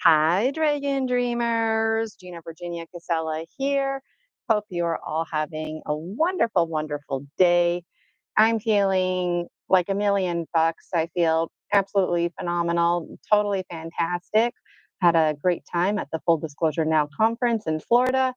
Hi, Dragon Dreamers. Gina Virginia Casella here. Hope you are all having a wonderful, wonderful day. I'm feeling like a million bucks. I feel absolutely phenomenal, totally fantastic. Had a great time at the Full Disclosure Now conference in Florida.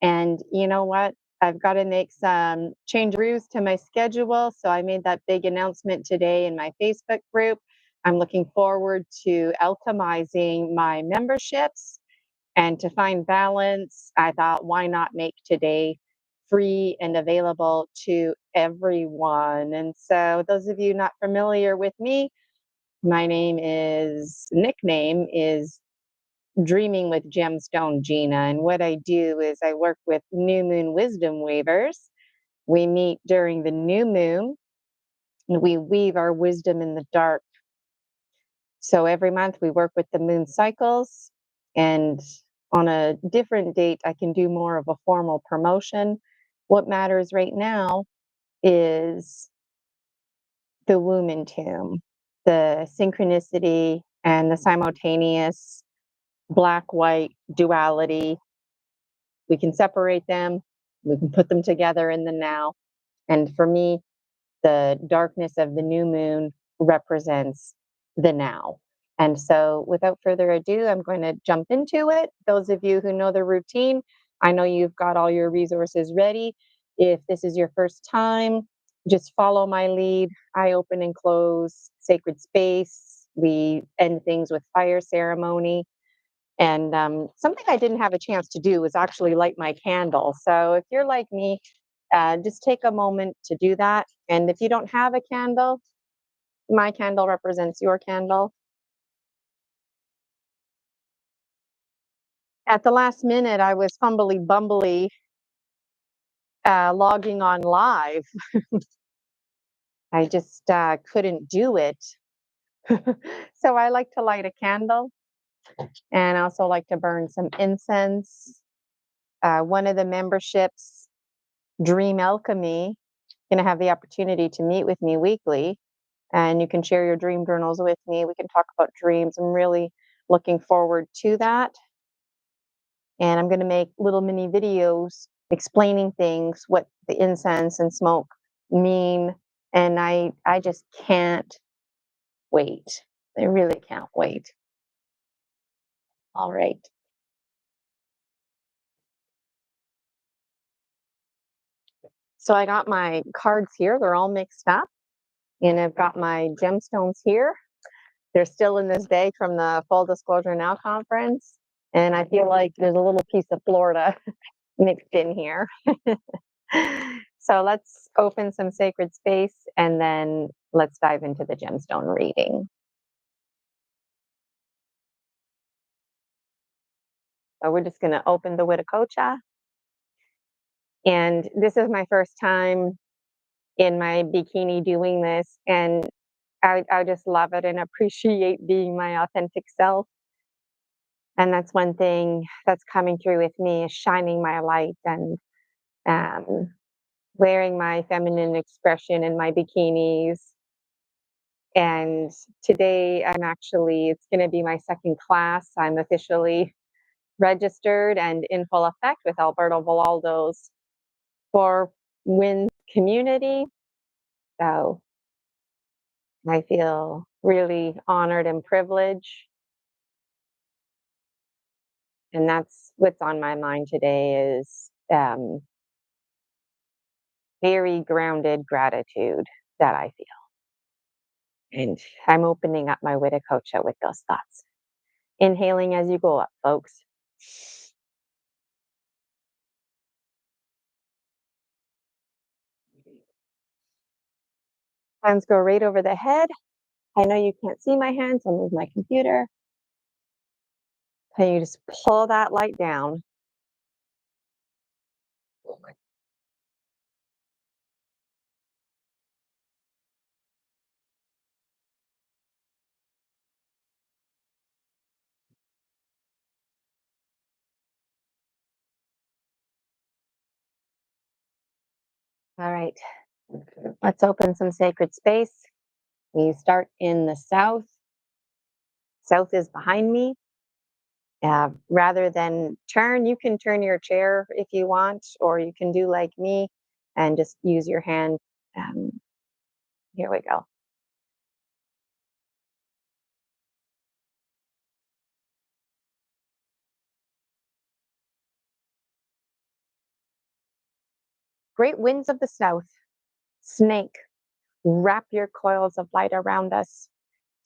And you know what? I've got to make some changes to my schedule. So I made that big announcement today in my Facebook group. I'm looking forward to alchemizing my memberships and to find balance. I thought, why not make today free and available to everyone? And so, those of you not familiar with me, my nickname is Dreaming with Gemstone Gina. And what I do is I work with new moon wisdom weavers. We meet during the new moon and we weave our wisdom in the dark. So every month we work with the moon cycles, and on a different date, I can do more of a formal promotion. What matters right now is the womb and tomb, the synchronicity and the simultaneous black white duality. We can separate them, we can put them together in the now. And for me, the darkness of the new moon represents the now. And so, without further ado, I'm going to jump into it. Those of you who know the routine, I know you've got all your resources ready. If this is your first time, just follow my lead. I open and close sacred space. We end things with fire ceremony. And something I didn't have a chance to do was actually light my candle. So if you're like me, just take a moment to do that. And if you don't have a candle, my candle represents your candle. At the last minute, I was fumbly bumbly logging on live. I just couldn't do it. So I like to light a candle, and I also like to burn some incense. One of the memberships, Dream Alchemy, going to have the opportunity to meet with me weekly, and you can share your dream journals with me. We can talk about dreams. I'm really looking forward to that. And I'm going to make little mini videos explaining things, what the incense and smoke mean. And I just can't wait. I really can't wait. All right. So I got my cards here. They're all mixed up. And I've got my gemstones here. They're still in this bag from the Full Disclosure Now conference. And I feel like there's a little piece of Florida mixed in here. So let's open some sacred space and then let's dive into the gemstone reading. So we're just going to open the Witticocha. And this is my first time in my bikini doing this. And I just love it and appreciate being my authentic self. And that's one thing that's coming through with me is shining my light and wearing my feminine expression in my bikinis. And today it's going to be my second class. I'm officially registered and in full effect with Alberto Villaldo's for Win community. So I feel really honored and privileged. And that's what's on my mind today is very grounded gratitude that I feel. And I'm opening up my Witticocha with those thoughts. Inhaling as you go up, folks. Hands go right over the head. I know you can't see my hands. I'll move my computer. And you just pull that light down. All right. Let's open some sacred space. We start in the south. South is behind me. Rather than turn, you can turn your chair if you want, or you can do like me and just use your hand. Um, Here we go. Great winds of the south, snake, wrap your coils of light around us.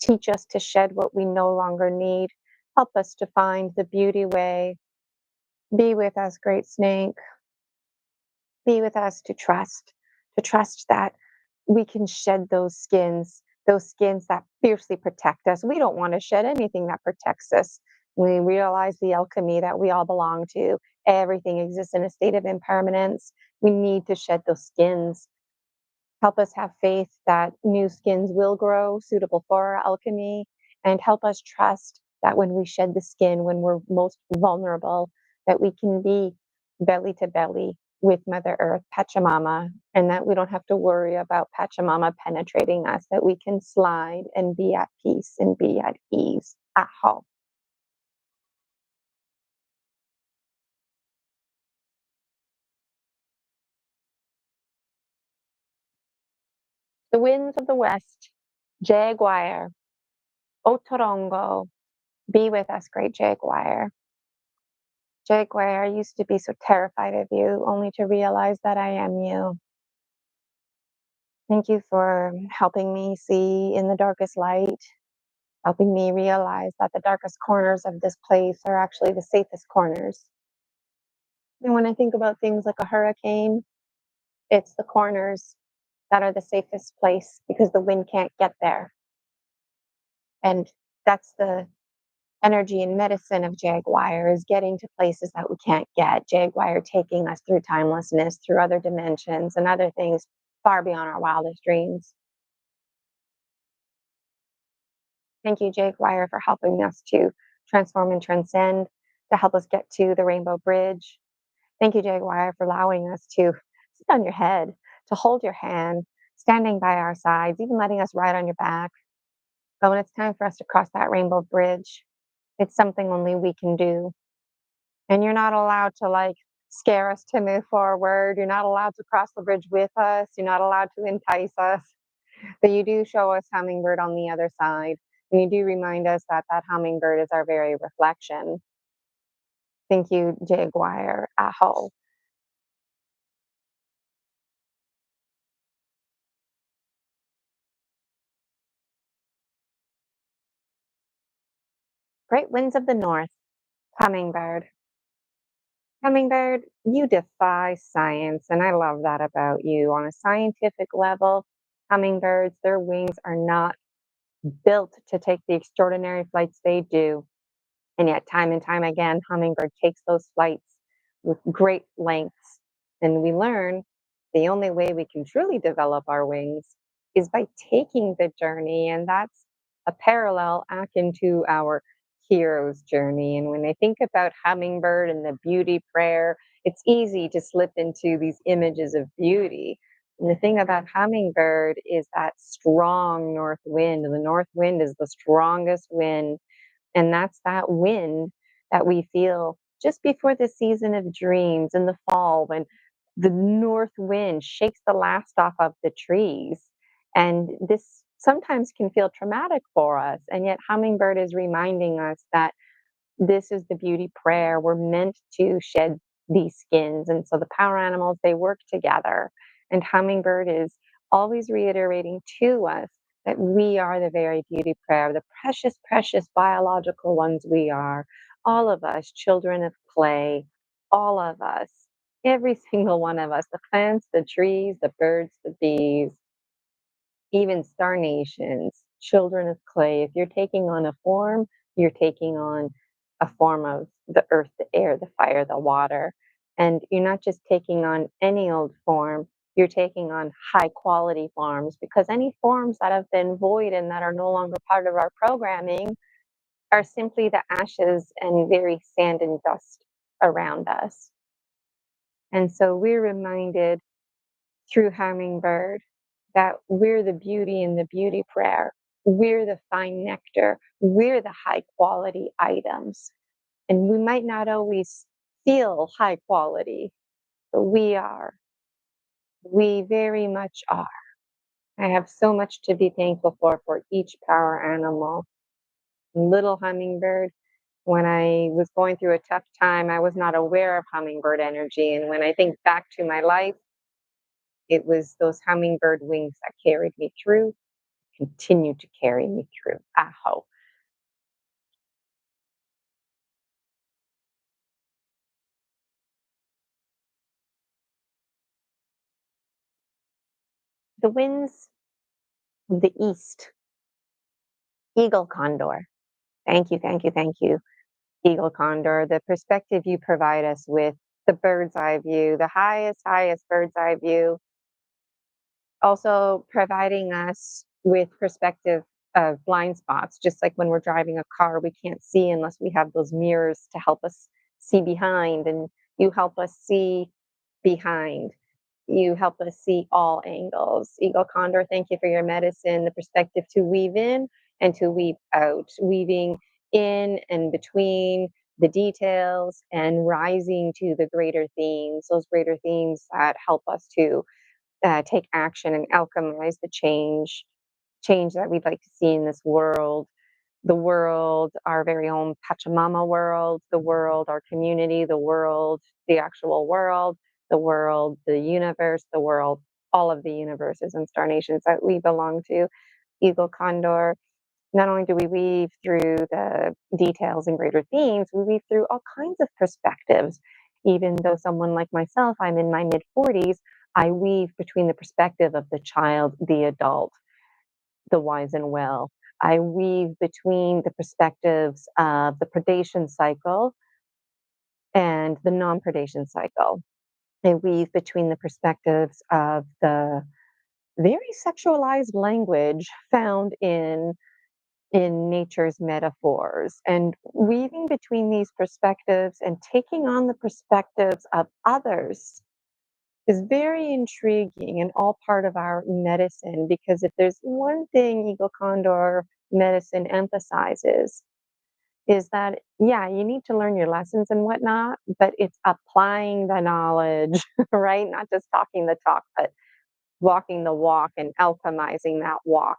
Teach us to shed what we no longer need. Help us to find the beauty way. Be with us, great snake. Be with us to trust that we can shed those skins that fiercely protect us. We don't want to shed anything that protects us. We realize the alchemy that we all belong to. Everything exists in a state of impermanence. We need to shed those skins. Help us have faith that new skins will grow suitable for our alchemy, and help us trust that when we shed the skin, when we're most vulnerable, that we can be belly to belly with Mother Earth, Pachamama, and that we don't have to worry about Pachamama penetrating us, that we can slide and be at peace and be at ease. Aho. The winds of the west, Jaguar, Otorongo, be with us, great Jaguar. Jaguar, I used to be so terrified of you, only to realize that I am you. Thank you for helping me see in the darkest light, helping me realize that the darkest corners of this place are actually the safest corners. And when I think about things like a hurricane, it's the corners that are the safest place because the wind can't get there. And that's the energy and medicine of Jaguar, is getting to places that we can't get. Jaguar taking us through timelessness, through other dimensions and other things far beyond our wildest dreams. Thank you, Jaguar, for helping us to transform and transcend, to help us get to the Rainbow Bridge. Thank you, Jaguar, for allowing us to sit on your head, to hold your hand, standing by our sides, even letting us ride on your back. But when it's time for us to cross that Rainbow Bridge, it's something only we can do. And you're not allowed to like scare us to move forward. You're not allowed to cross the bridge with us. You're not allowed to entice us. But you do show us hummingbird on the other side. And you do remind us that that hummingbird is our very reflection. Thank you, Jaguar. Aho. Great winds of the north. Hummingbird. Hummingbird, you defy science. And I love that about you. On a scientific level, hummingbirds, their wings are not built to take the extraordinary flights they do. And yet, time and time again, hummingbird takes those flights with great lengths. And we learn the only way we can truly develop our wings is by taking the journey. And that's a parallel act into our hero's journey. And when I think about hummingbird and the beauty prayer, it's easy to slip into these images of beauty. And the thing about hummingbird is that strong north wind. And the north wind is the strongest wind, and that's that wind that we feel just before the season of dreams in the fall, when the north wind shakes the last off of the trees. And this sometimes can feel traumatic for us. And yet, Hummingbird is reminding us that this is the beauty prayer. We're meant to shed these skins. And so the power animals, they work together. And Hummingbird is always reiterating to us that we are the very beauty prayer, the precious, precious biological ones we are. All of us, children of clay, all of us, every single one of us, the plants, the trees, the birds, the bees, even star nations, children of clay. If you're taking on a form, you're taking on a form of the earth, the air, the fire, the water. And you're not just taking on any old form, you're taking on high quality forms, because any forms that have been void and that are no longer part of our programming are simply the ashes and very sand and dust around us. And so we're reminded through Hummingbird that we're the beauty in the beauty prayer. We're the fine nectar. We're the high quality items. And we might not always feel high quality, but we are. We very much are. I have so much to be thankful for each power animal. Little hummingbird, when I was going through a tough time, I was not aware of hummingbird energy. And when I think back to my life, it was those hummingbird wings that carried me through, continue to carry me through. Aho. The winds of the east, eagle condor. Thank you, thank you, thank you, eagle condor. The perspective you provide us with, the bird's eye view, the highest bird's eye view, also providing us with perspective of blind spots, just like when we're driving a car, we can't see unless we have those mirrors to help us see behind, and you help us see behind. You help us see all angles. Eagle Condor, thank you for your medicine, the perspective to weave in and to weave out, weaving in and between the details and rising to the greater themes, those greater themes that help us to take action and alchemize the change that we'd like to see in this world. The world, our very own Pachamama world, the world, our community, the world, the actual world, the world, the universe, the world, all of the universes and star nations that we belong to. Eagle Condor. Not only do we weave through the details and greater themes, we weave through all kinds of perspectives. Even though someone like myself, I'm in my mid 40s, I weave between the perspective of the child, the adult, the wise and well. I weave between the perspectives of the predation cycle and the non predation cycle. I weave between the perspectives of the very sexualized language found in nature's metaphors, and weaving between these perspectives and taking on the perspectives of others is very intriguing and all part of our medicine, because if there's one thing Eagle Condor medicine emphasizes is that, yeah, you need to learn your lessons and whatnot, but it's applying the knowledge, right? Not just talking the talk, but walking the walk and alchemizing that walk.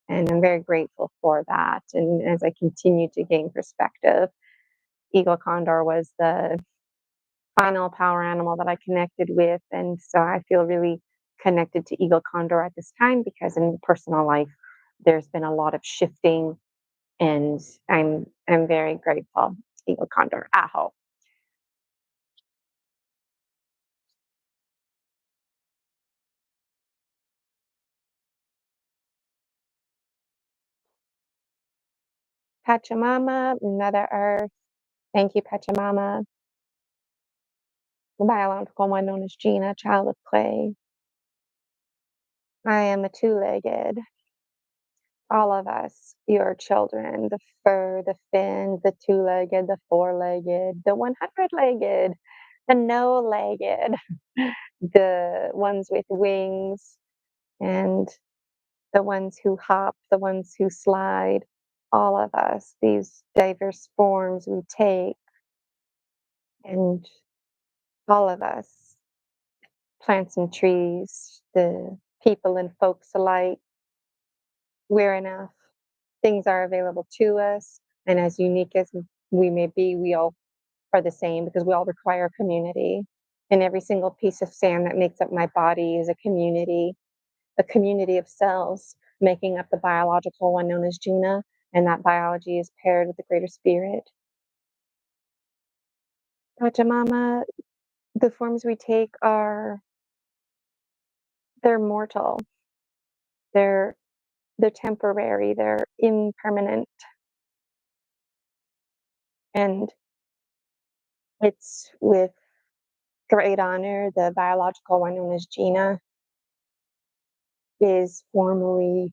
And I'm very grateful for that. And as I continue to gain perspective, Eagle Condor was the final power animal that I connected with. And so I feel really connected to Eagle Condor at this time because in personal life, there's been a lot of shifting, and I'm very grateful. Eagle Condor. Aho. Pachamama, Mother Earth. Thank you, Pachamama. The biological one known as Gina, child of clay. I am a two-legged. All of us, your children, the fur, the fin, the two-legged, the four-legged, the 100-legged, the no-legged, the ones with wings, and the ones who hop, the ones who slide, all of us, these diverse forms we take, and all of us, plants and trees, the people and folks alike, we're enough. Things are available to us, and as unique as we may be, we all are the same because we all require community. And every single piece of sand that makes up my body is a community of cells making up the biological one known as Gina, and that biology is paired with the greater spirit. Pachamama, the forms we take are they're mortal, they're they're temporary, they're impermanent, and it's with great honor the biological one known as Gina is formally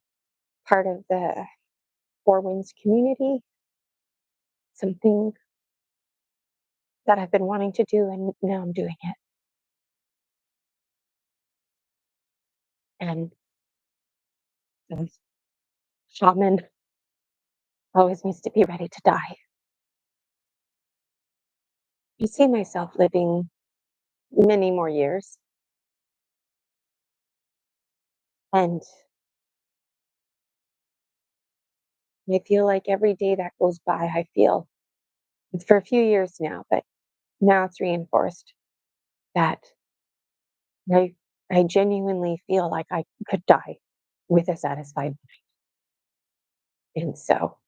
part of the Four Winds community, something that I've been wanting to do, and now I'm doing it. And the shaman always needs to be ready to die. I see myself living many more years, and I feel like every day that goes by, I feel it's for a few years now, but now it's reinforced that I I genuinely feel like I could die with a satisfied mind. And so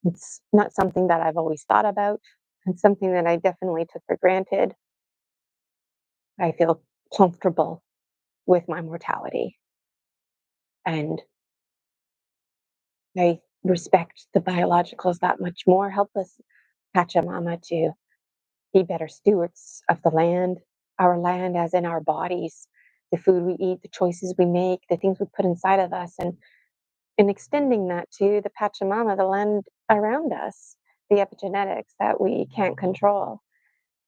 it's not something that I've always thought about. It's something that I definitely took for granted. I feel comfortable with my mortality, and I respect the biologicals that much more. Help us Pachamama to be better stewards of the land, our land as in our bodies, the food we eat, the choices we make, the things we put inside of us, and extending that to the Pachamama, the land around us, the epigenetics that we can't control.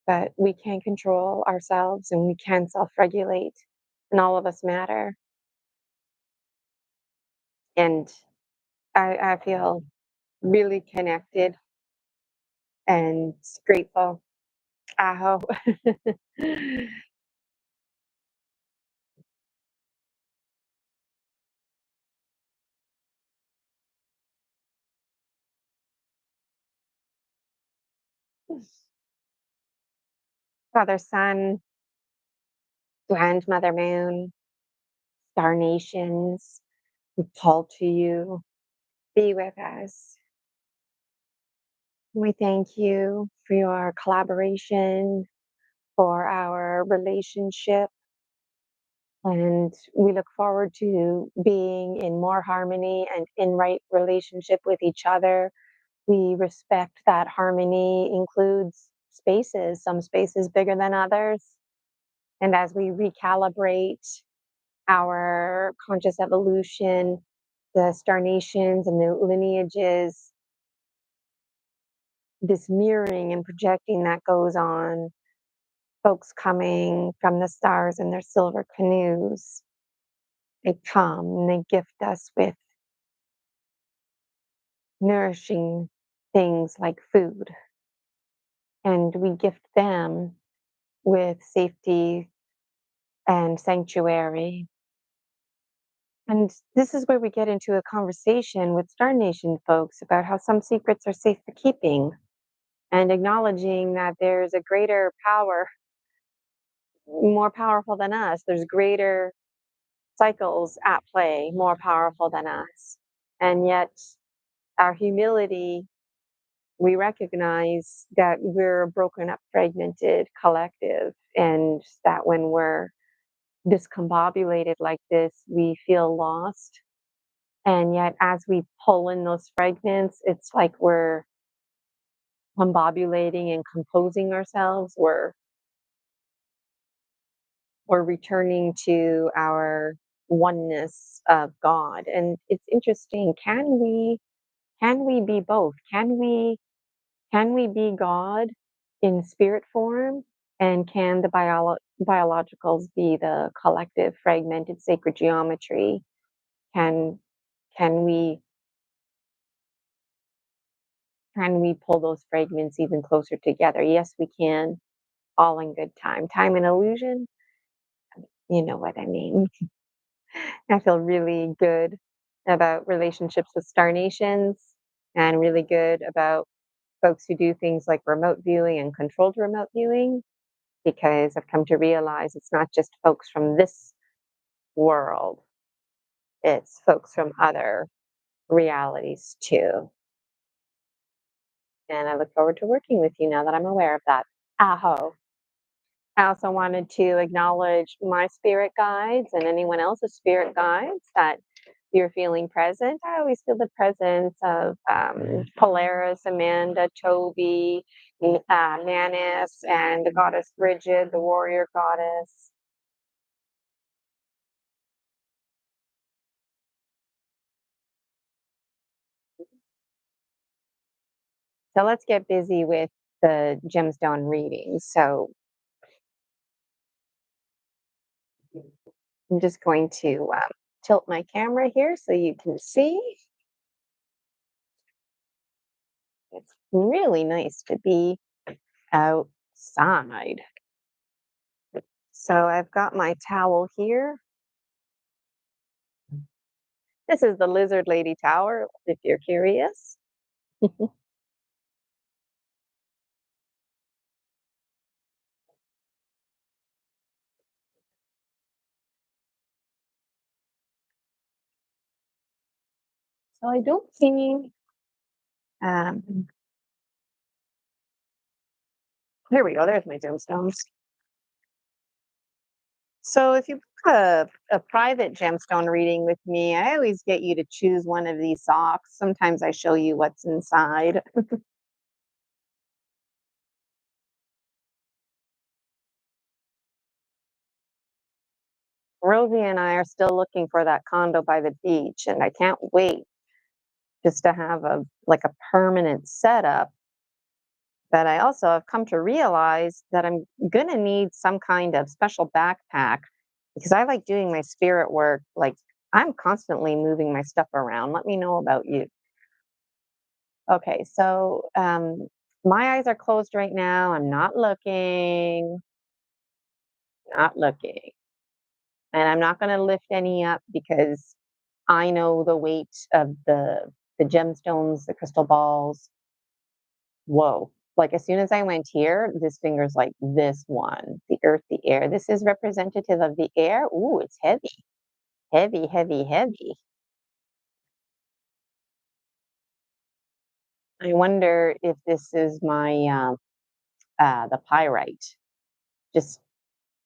But we can control ourselves and we can self regulate, and all of us matter. And I feel really connected and grateful. Aho. Father, Sun, Grandmother Moon, Star Nations, we call to you. Be with us. We thank you for your collaboration, for our relationship, and we look forward to being in more harmony and in right relationship with each other. We respect that harmony includes spaces, some spaces bigger than others. And as we recalibrate our conscious evolution, the star nations and the lineages, this mirroring and projecting that goes on, folks coming from the stars in their silver canoes, they come and they gift us with nourishing things like food. And we gift them with safety and sanctuary. And this is where we get into a conversation with Star Nation folks about how some secrets are safe for keeping and acknowledging that there's a greater power, more powerful than us. There's greater cycles at play, more powerful than us. And yet, our humility, we recognize that we're a broken up, fragmented collective, and that when we're discombobulated like this, we feel lost. And yet, as we pull in those fragments, it's like we're combobulating and composing ourselves. We're returning to our oneness of God. And it's interesting. Can we be both? Can we be God in spirit form? And can the biologicals be the collective fragmented sacred geometry? Can can we can we pull those fragments even closer together? Yes, we can, all in good time. Time and illusion, you know what I mean. I feel really good about relationships with star nations and really good about folks who do things like remote viewing and controlled remote viewing, because I've come to realize it's not just folks from this world, it's folks from other realities too. And I look forward to working with you now that I'm aware of that. Aho. I also wanted to acknowledge my spirit guides and anyone else's spirit guides that you're feeling present. I always feel the presence of Polaris, Amanda, Toby, Manis, and the goddess Bridget, the warrior goddess. So let's get busy with the gemstone readings. So I'm just going to tilt my camera here so you can see. It's really nice to be outside. side. So I've got my towel here. This is the Lizard Lady Tower, if you're curious. So I don't see, um, here we go, there's my gemstones. So if you book a private gemstone reading with me, I always get you to choose one of these socks. Sometimes I show you what's inside. Rosie and I are still looking for that condo by the beach, and I can't wait just to have a like a permanent setup. But I also have come to realize that I'm gonna need some kind of special backpack because I like doing my spirit work. Like I'm constantly moving my stuff around. Let me know about you. Okay, so my eyes are closed right now. I'm not looking, not looking. And I'm not gonna lift any up because I know the weight of the gemstones, the crystal balls. Whoa. Like as soon as I went here, this finger's like this one, the earth, the air. This is representative of the air. Ooh, it's heavy, heavy, heavy, heavy. I wonder if this is my the pyrite. Just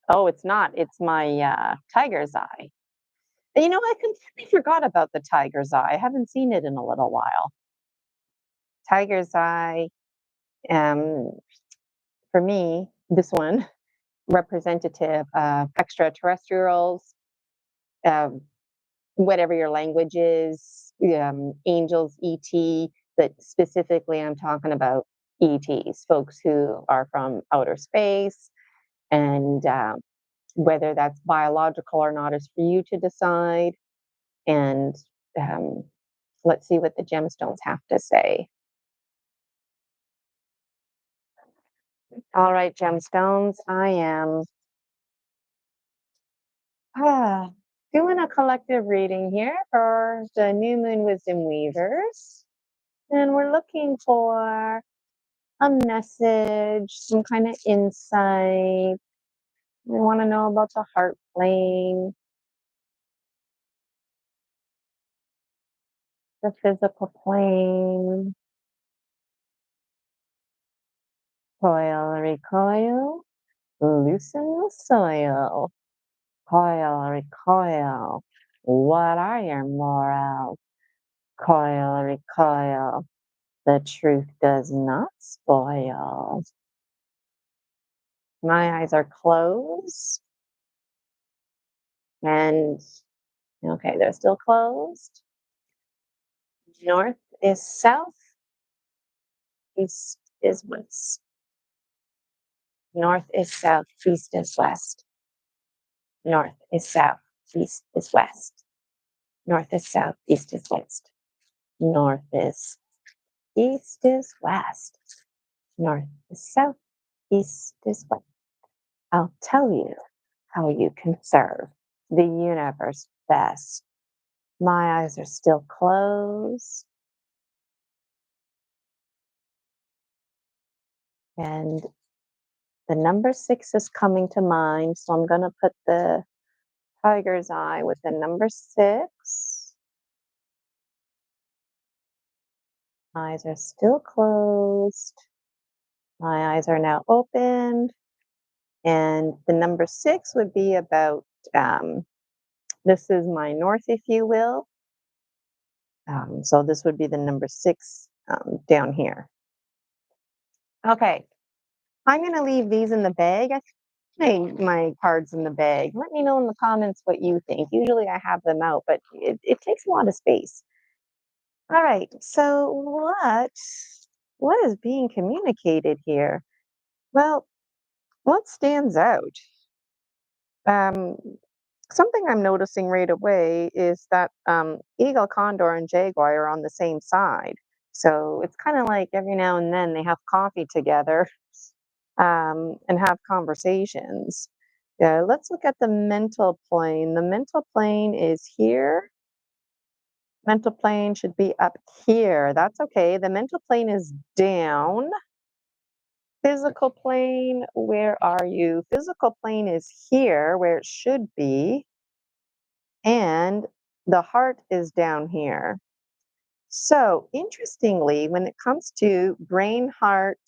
oh, it's not. It's my tiger's eye. You know, I completely forgot about the tiger's eye. I haven't seen it in a little while. Tiger's eye. Um, for me, this one representative of extraterrestrials, um, whatever your language is, angels, ET, but specifically I'm talking about ETs, folks who are from outer space, and whether that's biological or not is for you to decide. And um, let's see what the gemstones have to say. All right, gemstones, I am ah, doing a collective reading here for the New Moon Wisdom Weavers. And we're looking for a message, some kind of insight. We want to know about the heart plane, the physical plane, coil, recoil, loosen the soil, coil, recoil. What are your morals? Coil, recoil. The truth does not spoil. My eyes are closed. And okay, they're still closed. North is south, east is west. North is south, east is west. North is south, east is west. North is south, east is west. North is east is west. North is south, east is west. I'll tell you how you can serve the universe best. My eyes are still closed. And the number 6 is coming to mind. So I'm going to put the tiger's eye with the number 6. Eyes are still closed. My eyes are now opened. And the number 6 would be about this is my north, if you will. So this would be the number 6 down here. Okay, I'm going to leave these in the bag. I think my cards in the bag. Let me know in the comments what you think. Usually I have them out, but it takes a lot of space. All right, so what is being communicated here? Well, what stands out? Um, something I'm noticing right away is that eagle, condor, and jaguar are on the same side. So it's kind of like every now and then they have coffee together. and have conversations. Yeah, let's look at the mental plane. The mental plane is here. Mental plane should be up here. That's okay. The mental plane is down. Physical plane, where are you? Physical plane is here where it should be. And the heart is down here. So, interestingly, when it comes to brain, heart,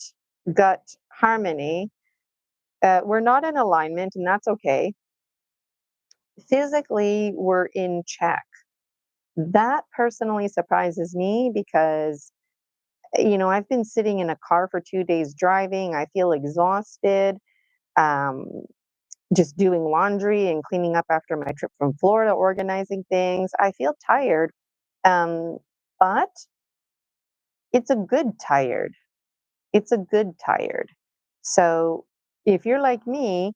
gut harmony, we're not in alignment, and that's okay. Physically, we're in check. That personally surprises me because, I've been sitting in a car for 2 days driving. I feel exhausted, um, just doing laundry and cleaning up after my trip from Florida, organizing things. I feel tired, but it's a good tired. It's a good tired. So if you're like me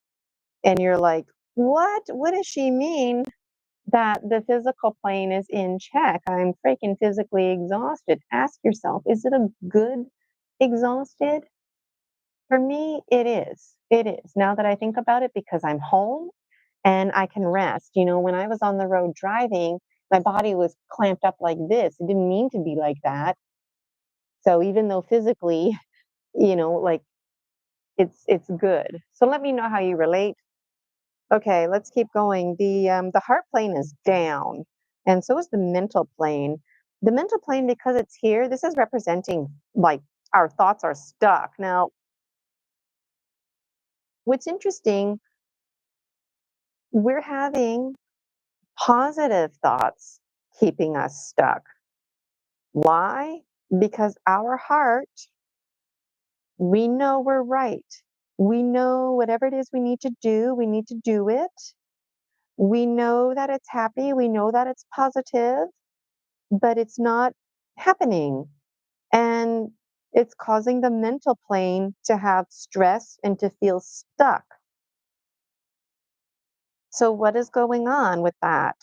and you're like, what does she mean that the physical plane is in check? I'm freaking physically exhausted. Ask yourself, is it a good exhausted? For me, it is. It is. Now that I think about it, because I'm home and I can rest. When I was on the road driving, my body was clamped up like this. It didn't mean to be like that. So even though physically, like it's good. So let me know how you relate. Okay, let's keep going. The heart plane is down, and so is the mental plane. The mental plane, because it's here, this is representing like our thoughts are stuck. Now, what's interesting, we're having positive thoughts keeping us stuck. Why? Because our heart, we know we're right. We know whatever it is we need to do it. We know that it's happy, we know that it's positive, but it's not happening. And it's causing the mental plane to have stress and to feel stuck. So, what is going on with that?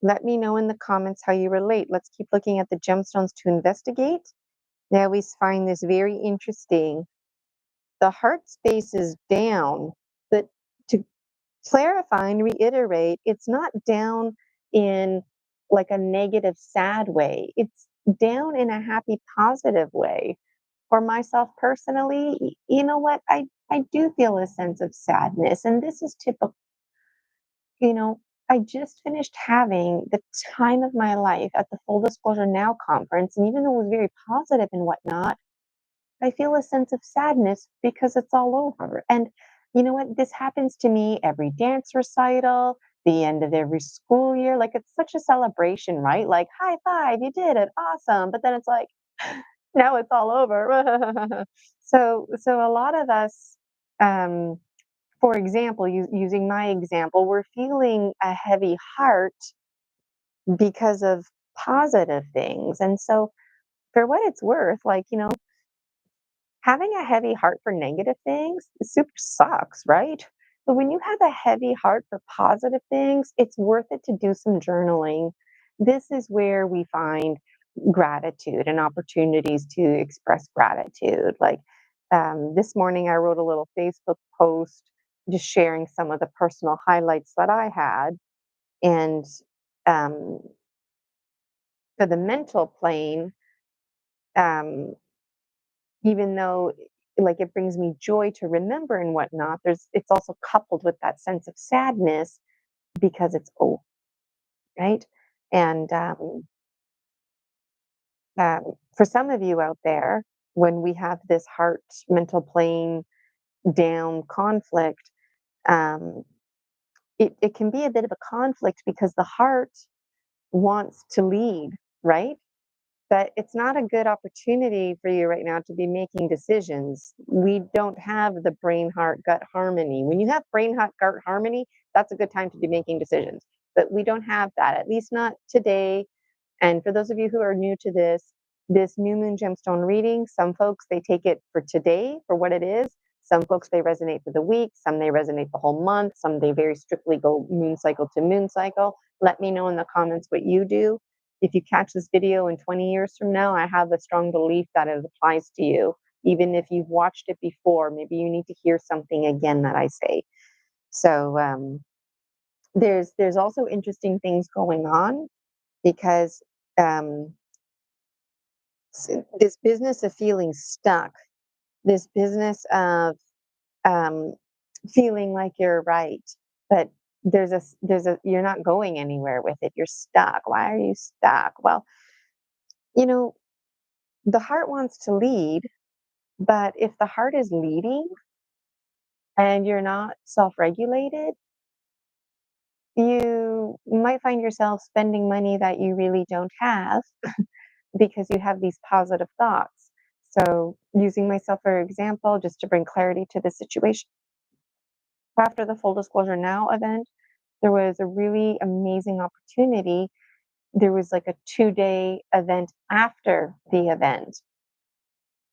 Let me know in the comments how you relate. Let's keep looking at the gemstones to investigate. Now we find this very interesting. The heart space is down, but to clarify and reiterate, it's not down in like a negative, sad way. It's down in a happy, positive way. For myself personally, you know what? I do feel a sense of sadness, and this is typical. You know, I just finished having the time of my life at the Full Disclosure Now conference, and even though it was very positive and whatnot, I feel a sense of sadness because it's all over. And you know what? This happens to me every dance recital, the end of every school year. Like it's such a celebration, right? Like, high five, you did it, awesome. But then it's like, now it's all over. So a lot of us, um, for example, using my example, we're feeling a heavy heart because of positive things. And so, for what it's worth, having a heavy heart for negative things super sucks, right? But when you have a heavy heart for positive things, it's worth it to do some journaling. This is where we find gratitude and opportunities to express gratitude. This morning, I wrote a little Facebook post just sharing some of the personal highlights that I had. And um, for the mental plane, um, even though like it brings me joy to remember and whatnot, it's also coupled with that sense of sadness because it's old, right? And for some of you out there, when we have this heart mental plane down conflict, um, it can be a bit of a conflict because the heart wants to lead, right? But it's not a good opportunity for you right now to be making decisions. We don't have the brain heart gut harmony. When you have brain heart gut harmony, that's a good time to be making decisions. But we don't have that, at least not today. And for those of you who are new to this new moon gemstone reading, some folks they take it for today for what it is. Some folks they resonate for the week, some they resonate the whole month, some they very strictly go moon cycle to moon cycle. Let me know in the comments what you do. If you catch this video in 20 years from now, I have a strong belief that it applies to you. even if you've watched it before. Maybe you need to hear something again that I say. So there's also interesting things going on because um, this business of feeling stuck, this business of um, feeling like you're right, but there's a you're not going anywhere with it. You're stuck. Why are you stuck? Well, you know, the heart wants to lead, but if the heart is leading and you're not self-regulated, you might find yourself spending money that you really don't have because you have these positive thoughts. So, using myself for example, just to bring clarity to the situation, after the Full Disclosure Now event, there was a really amazing opportunity. There was like a 2-day event after the event.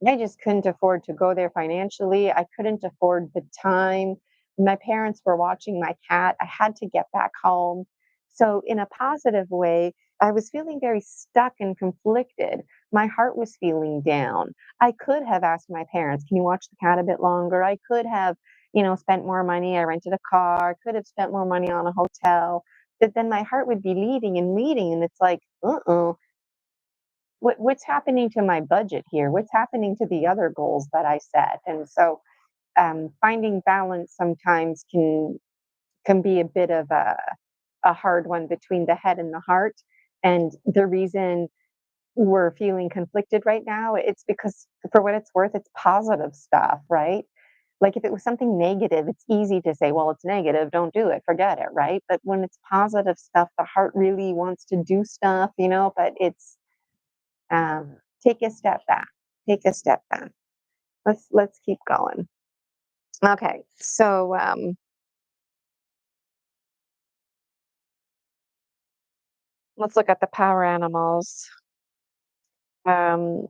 I just couldn't afford to go there financially. I couldn't afford the time. My parents were watching my cat. I had to get back home. So, in a positive way, I was feeling very stuck and conflicted. My heart was feeling down. I could have asked my parents, "Can you watch the cat a bit longer?" I could have, spent more money. I rented a car. I could have spent more money on a hotel. But then my heart would be leading and leading. And it's like, what's happening to my budget here? What's happening to the other goals that I set? And so finding balance sometimes can be a bit of a hard one between the head and the heart. And the reason we're feeling conflicted right now, it's because for what it's worth, it's positive stuff, right? Like if it was something negative, it's easy to say, well, it's negative, don't do it, forget it, right? But when it's positive stuff, the heart really wants to do stuff, but it's take a step back. Take a step back. Let's keep going. Okay, so let's look at the power animals. Um,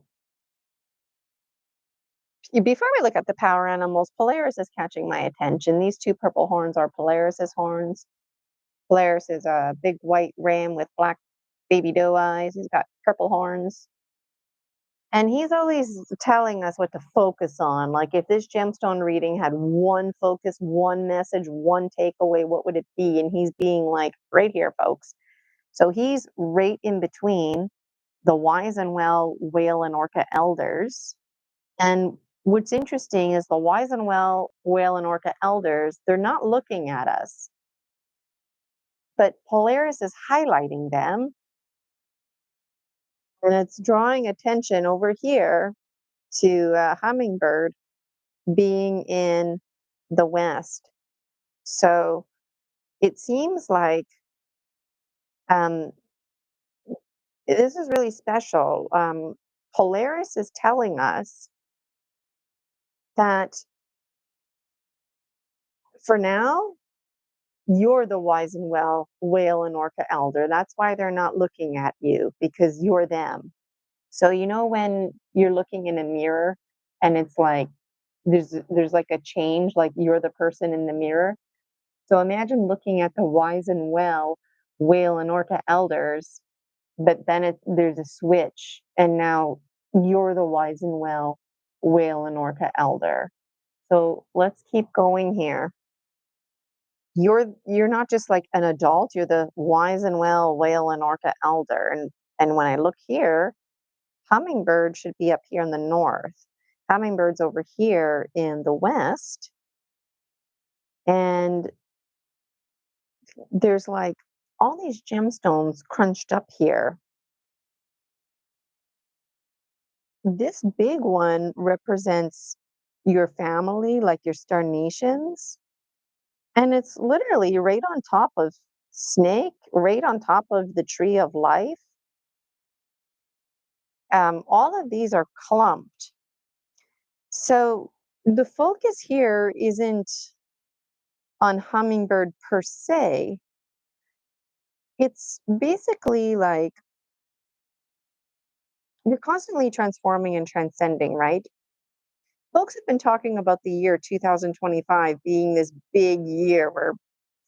Before we look at the power animals, Polaris is catching my attention. These two purple horns are Polaris's horns. Polaris is a big white ram with black baby doe eyes. He's got purple horns. And he's always telling us what to focus on. Like if this gemstone reading had one focus, one message, one takeaway, what would it be? And he's being like, right here, folks. So he's right in between the wise and well whale and orca elders. And what's interesting is the wise and well whale and orca elders, they're not looking at us, but Polaris is highlighting them. And it's drawing attention over here to a hummingbird being in the west. So it seems like um, this is really special. Polaris is telling us that for now, you're the wise and well whale and orca elder. That's why they're not looking at you because you're them. So when you're looking in a mirror and it's like there's like a change, like you're the person in the mirror. So imagine looking at the wise and well whale and orca elders, but then there's a switch, and now you're the wise and well whale and orca elder. So let's keep going here. You're not just like an adult, you're the wise and well whale and orca elder. And when I look here, hummingbird should be up here in the north. Hummingbird's over here in the west. And there's like all these gemstones crunched up here. This big one represents your family, like your star nations. And it's literally right on top of snake, right on top of the tree of life. All of these are clumped. So the focus here isn't on hummingbird per se. It's basically like you're constantly transforming and transcending, right? Folks have been talking about the year 2025 being this big year where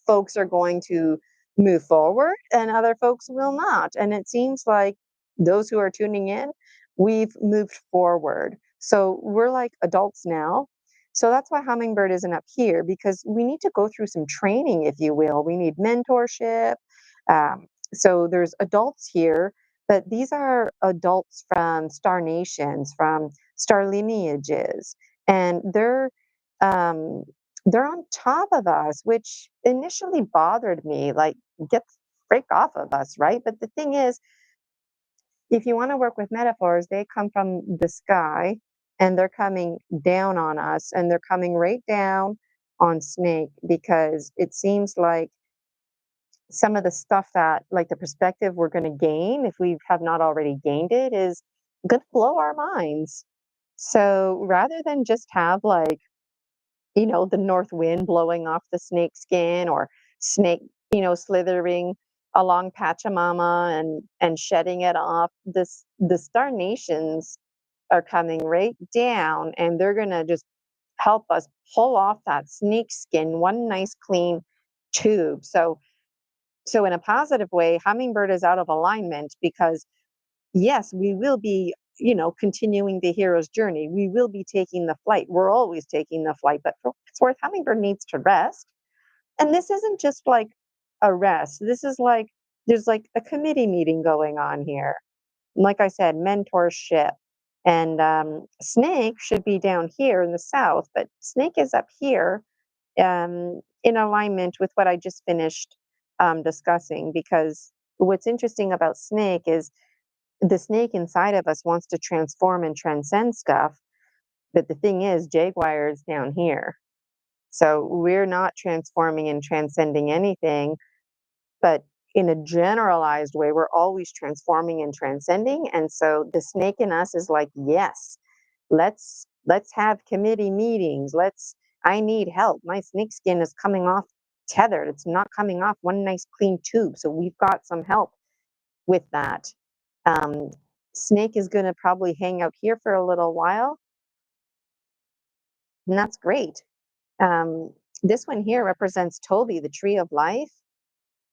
folks are going to move forward and other folks will not. And it seems like those who are tuning in, we've moved forward. So we're like adults now. So that's why Hummingbird isn't up here, because we need to go through some training, if you will. We need mentorship. So there's adults here, but these are adults from star nations, from star lineages, and um, they're on top of us, which initially bothered me. Like, get break off of us, right? But the thing is, if you want to work with metaphors, they come from the sky and they're coming down on us, and they're coming right down on Snake, because it seems like some of the stuff that, like the perspective we're going to gain, if we have not already gained it, is going to blow our minds. So rather than just have, like, the north wind blowing off the snake skin, or snake, slithering along Pachamama and shedding it off, the star nations are coming right down, and they're going to just help us pull off that snake skin one nice clean tube. So in a positive way, Hummingbird is out of alignment, because yes, we will be, continuing the hero's journey. We will be taking the flight. We're always taking the flight, but for what it's worth, Hummingbird needs to rest. And this isn't just like a rest. This is like, there's like a committee meeting going on here. Like I said, mentorship. And Snake should be down here in the south, but Snake is up here, in alignment with what I just finished discussing. Because what's interesting about Snake is the snake inside of us wants to transform and transcend stuff. But the thing is, Jaguar is down here. So we're not transforming and transcending anything, but in a generalized way, we're always transforming and transcending. And so the snake in us is like, yes, let's have committee meetings. I need help. My snake skin is coming off tethered. It's not coming off one nice clean tube. So we've got some help with that. Um, Snake is going to probably hang out here for a little while, and that's great. Um, this one here represents Toby, the tree of life.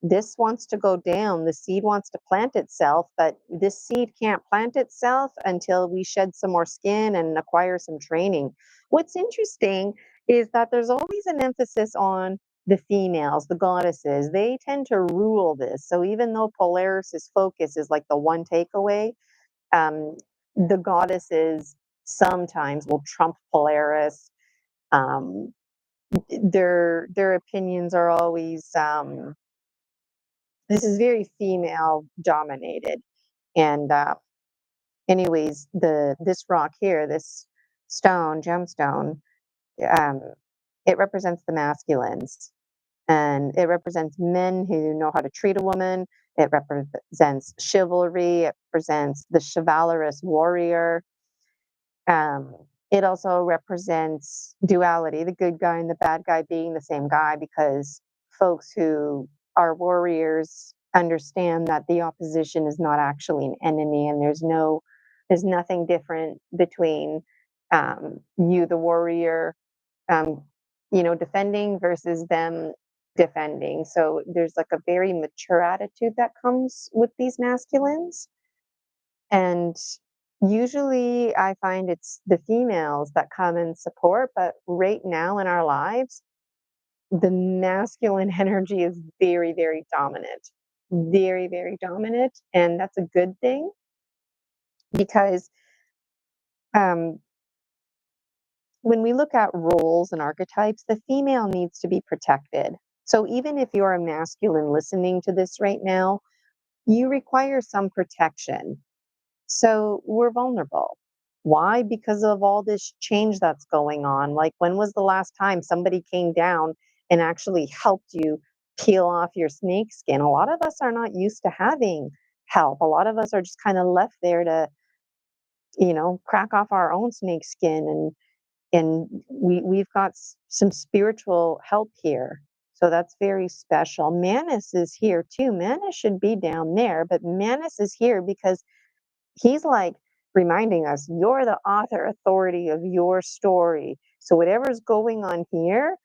This wants to go down. The seed wants to plant itself, but this seed can't plant itself until we shed some more skin and acquire some training. What's interesting is that there's always an emphasis on the females, the goddesses. They tend to rule this. So even though Polaris's focus is like the one takeaway, um, the goddesses sometimes will trump Polaris. Um, their opinions are always, this is very female dominated. And anyways, this rock here, this stone, gemstone, um, it represents the masculines, and it represents men who know how to treat a woman. It represents chivalry. It represents the chivalrous warrior. Um, it also represents duality, the good guy and the bad guy being the same guy, because folks who are warriors understand that the opposition is not actually an enemy, and there's nothing different between you, the warrior, um, defending, versus them defending. So there's like a very mature attitude that comes with these masculines. And usually I find it's the females that come and support, but right now in our lives, the masculine energy is very, very dominant. Very, very dominant. And that's a good thing, because um, when we look at roles and archetypes, the female needs to be protected. So even if you're a masculine listening to this right now, you require some protection. So we're vulnerable. Why? Because of all this change that's going on. Like, when was the last time somebody came down and actually helped you peel off your snake skin? A lot of us are not used to having help. A lot of us are just kind of left there to, crack off our own snake skin, and we've got some spiritual help here. So that's very special. Manus is here too. Manus should be down there, but Manus is here because he's like reminding us, you're the author authority of your story. So whatever's going on here,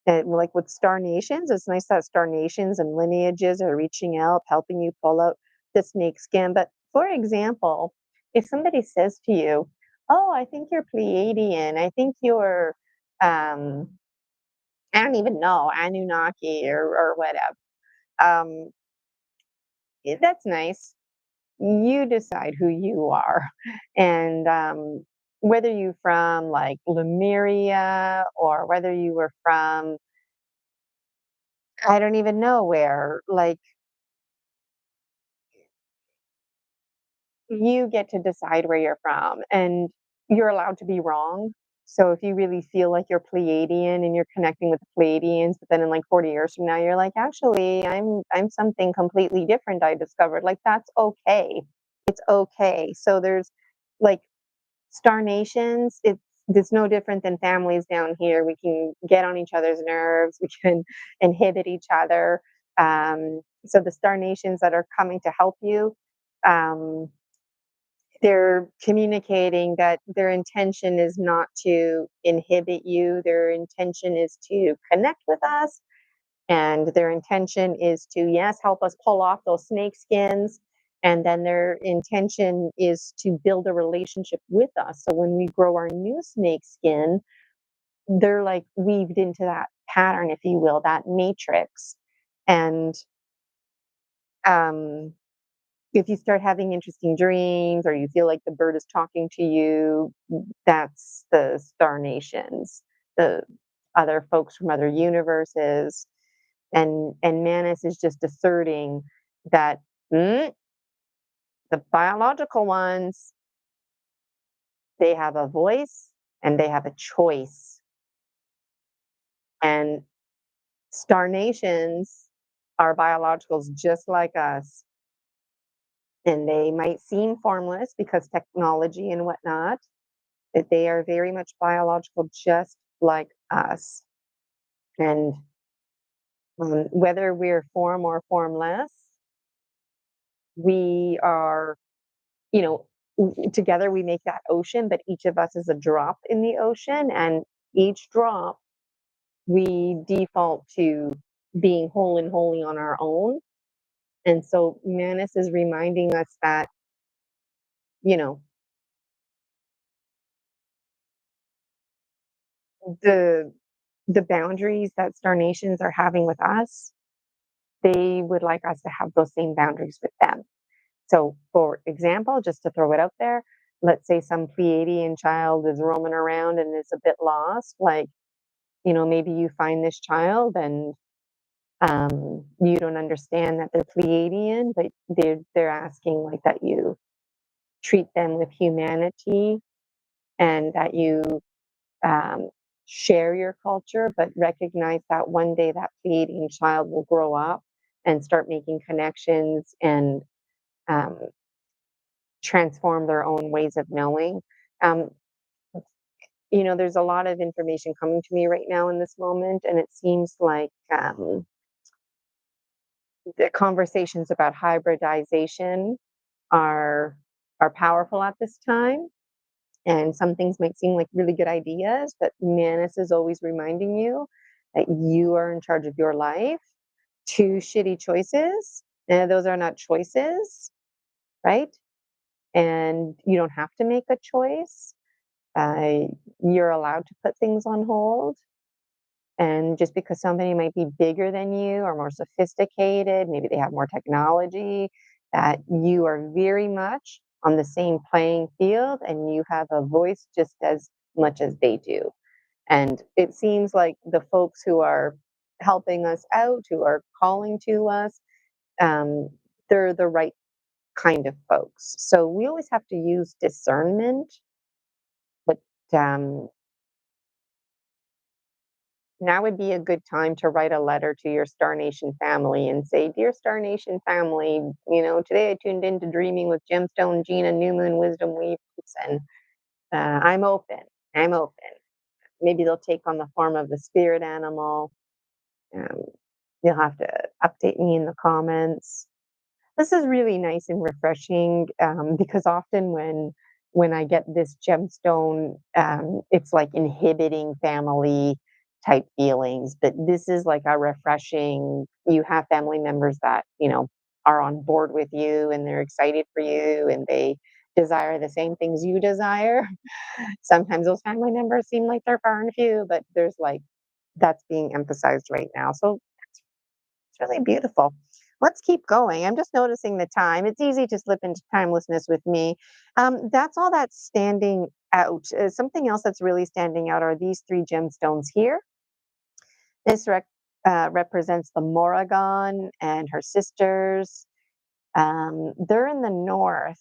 and like with star nations, it's nice that star nations and lineages are reaching out, helping you pull out the snake skin. But for example, if somebody says to you, Oh, I think you're Pleiadian. I think you're, um, I don't even know, Anunnaki or whatever. Um, that's nice. You decide who you are. And whether you're from like Lemuria or whether you were from, I don't even know where, like, you get to decide where you're from and you're allowed to be wrong. So if you really feel like you're Pleiadian and you're connecting with the Pleiadians, but then in like 40 years from now, you're like, actually, I'm something completely different I discovered. Like that's okay. It's okay. So there's like star nations, it's no different than families down here. We can get on each other's nerves, we can inhibit each other. So the star nations that are coming to help you, um, they're communicating that their intention is not to inhibit you. Their intention is to connect with us. And their intention is to, yes, help us pull off those snake skins. And then their intention is to build a relationship with us. So when we grow our new snake skin, they're like weaved into that pattern, if you will, that matrix. And um, if you start having interesting dreams or you feel like the bird is talking to you, that's the star nations, the other folks from other universes. And Manus is just asserting that the biological ones, they have a voice and they have a choice. And star nations are biologicals just like us. And they might seem formless because technology and whatnot, that they are very much biological, just like us. And whether we're form or formless, we are, you know, together we make that ocean, but each of us is a drop in the ocean. And each drop, we default to being whole and holy on our own. And so Manus is reminding us that, you know, the the boundaries that star nations are having with us, they would like us to have those same boundaries with them. So, for example, just to throw it out there, let's say some Pleiadian child is roaming around and is a bit lost. Like, maybe you find this child and you don't understand that they're Pleiadian, but they're asking like that you treat them with humanity and that you um, share your culture, but recognize that one day that Pleiadian child will grow up and start making connections and um, transform their own ways of knowing. Um, there's a lot of information coming to me right now in this moment, and it seems like the conversations about hybridization are are powerful at this time. And some things might seem like really good ideas, but Manus is always reminding you that you are in charge of your life. Two shitty choices, and those are not choices, right? And you don't have to make a choice. Uh, you're allowed to put things on hold. And just because somebody might be bigger than you or more sophisticated, maybe they have more technology, that you are very much on the same playing field and you have a voice just as much as they do. And it seems like the folks who are helping us out, who are calling to us, um, they're the right kind of folks. So we always have to use discernment, but um, now would be a good time to write a letter to your Star Nation family and say, "Dear Star Nation family, today I tuned into Dreaming with Gemstone, Gina, New Moon, Wisdom Weaves, and I'm open. I'm open. Maybe they'll take on the form of the spirit animal. Um, you'll have to update me in the comments." This is really nice and refreshing, because often when I get this gemstone, it's like inhibiting family type feelings. But this is like a refreshing. You have family members that are on board with you and they're excited for you and they desire the same things you desire. Sometimes those family members seem like they're far and few, but there's like that's being emphasized right now. So it's really beautiful. Let's keep going. I'm just noticing the time. It's easy to slip into timelessness with me. That's all that's standing out. Something else that's really standing out are these three gemstones here. This represents the Moragon and her sisters. They're in the north.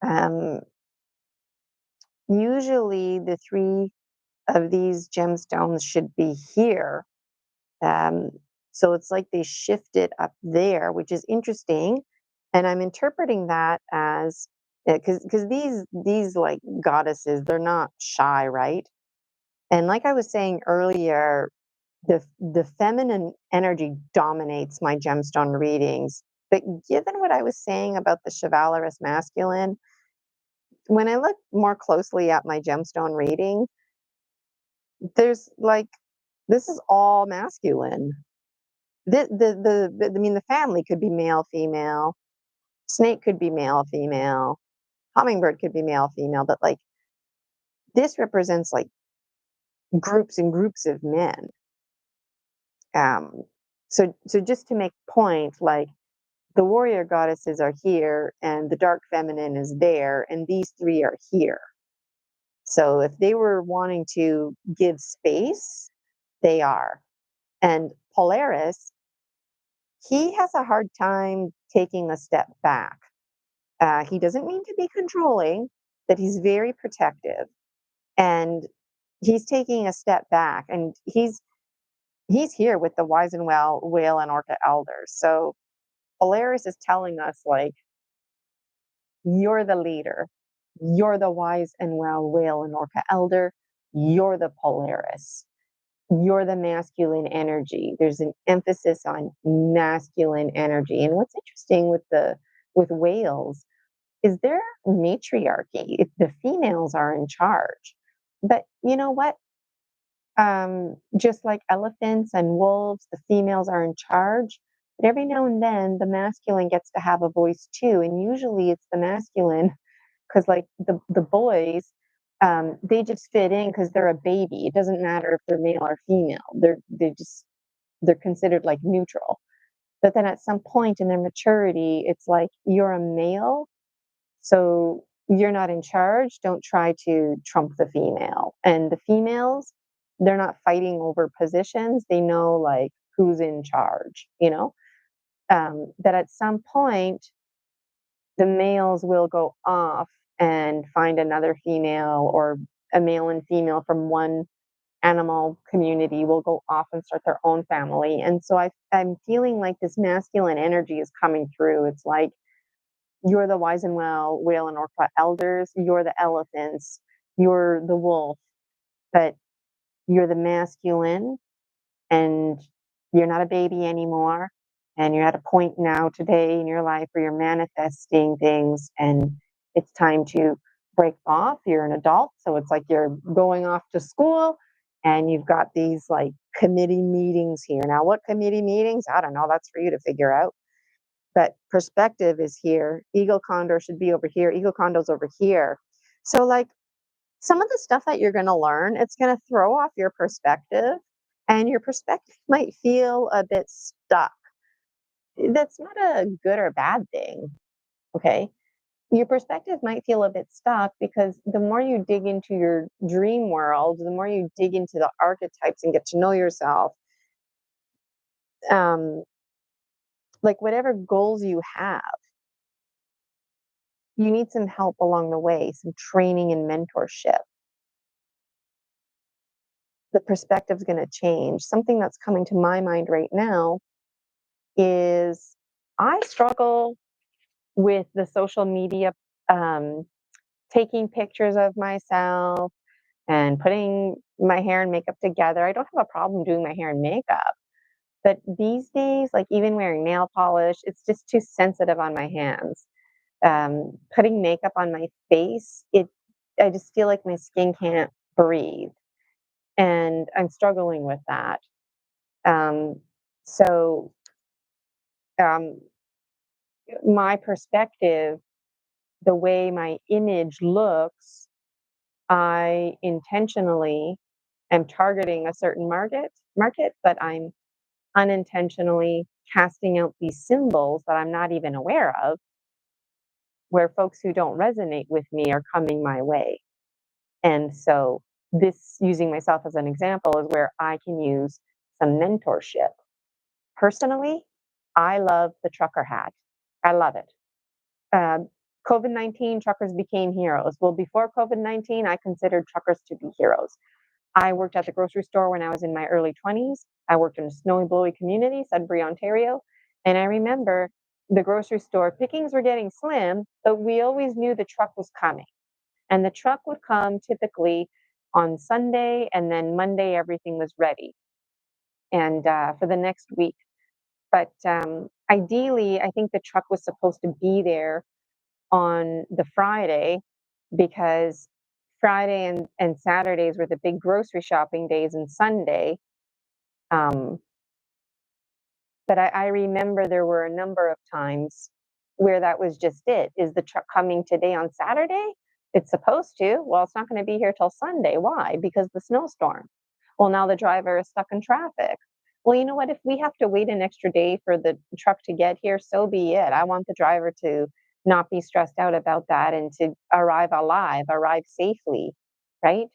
Um, Usually, the three of these gemstones should be here. Um, so it's like they shifted up there, which is interesting. And I'm interpreting that as because these like goddesses, they're not shy, right? And like I was saying earlier, the feminine energy dominates my gemstone readings. But given what I was saying about the chivalrous masculine, when I look more closely at my gemstone reading, there's like this is all masculine. I mean, the family could be male, female, snake could be male, female, hummingbird could be male, female, but like this represents like groups and groups of men. Um, so just to make point, like the warrior goddesses are here and the dark feminine is there, and these three are here. So if they were wanting to give space, they are. And Polaris, he has a hard time taking a step back. He doesn't mean to be controlling, but he's very protective, and he's taking a step back, and he's here with the wise and well whale and orca elders. So Polaris is telling us like, you're the leader, you're the wise and well whale and orca elder, you're the Polaris, you're the masculine energy. There's an emphasis on masculine energy, and what's interesting with whales is there matriarchy. The females are in charge. But you know what? Just like elephants and wolves, the females are in charge. But every now and then, the masculine gets to have a voice too. And usually it's the masculine because, like, the boys, they just fit in because they're a baby. It doesn't matter if they're male or female. They're considered like neutral. But then at some point in their maturity, it's like you're a male, so you're not in charge. Don't try to trump the female. And the females, they're not fighting over positions. They know like who's in charge, you know? That at some point, the males will go off and find another female, or a male and female from one animal community will go off and start their own family. And so I'm feeling like this masculine energy is coming through. It's like, you're the wise and well whale and orca elders. You're the elephants. You're the wolf, but you're the masculine, and you're not a baby anymore. And you're at a point now today in your life where you're manifesting things, and it's time to break off. You're an adult, so it's like you're going off to school, and you've got these like committee meetings here. Now, what committee meetings? I don't know. That's for you to figure out. But perspective is here. Eagle condor should be over here. Eagle condo's over here. So like some of the stuff that you're going to learn, it's going to throw off your perspective, and your perspective might feel a bit stuck. That's not a good or bad thing. Okay. Your perspective might feel a bit stuck because the more you dig into your dream world, the more you dig into the archetypes and get to know yourself, um, like whatever goals you have, you need some help along the way, some training and mentorship. The perspective's going to change. Something that's coming to my mind right now is I struggle with the social media, um, taking pictures of myself and putting my hair and makeup together. I don't have a problem doing my hair and makeup, but these days, like even wearing nail polish, it's just too sensitive on my hands. Putting makeup on my face, I just feel like my skin can't breathe, and I'm struggling with that. Um, so um, my perspective the way my image looks, I intentionally am targeting a certain market, but I'm unintentionally casting out these symbols that I'm not even aware of, where folks who don't resonate with me are coming my way. And so this, using myself as an example, is where I can use some mentorship. Personally, I love the trucker hat. I love it. Um, COVID-19, truckers became heroes. Well, before COVID-19, I considered truckers to be heroes. I worked at the grocery store when I was in my early 20s. I worked in a snowy, blowy community, Sudbury, Ontario. And I remember the grocery store pickings were getting slim, but we always knew the truck was coming. And the truck would come typically on Sunday, and then Monday, everything was ready and for the next week. But ideally, I think the truck was supposed to be there on the Friday because Friday and Saturdays were the big grocery shopping days, and Sunday. Um, but I remember there were a number of times where that was just it. Is the truck coming today on Saturday? It's supposed to. Well, it's not going to be here till Sunday. Why? Because the snowstorm. Well, now the driver is stuck in traffic. Well, you know what? If we have to wait an extra day for the truck to get here, so be it. I want the driver to not be stressed out about that and to arrive alive, arrive safely, right?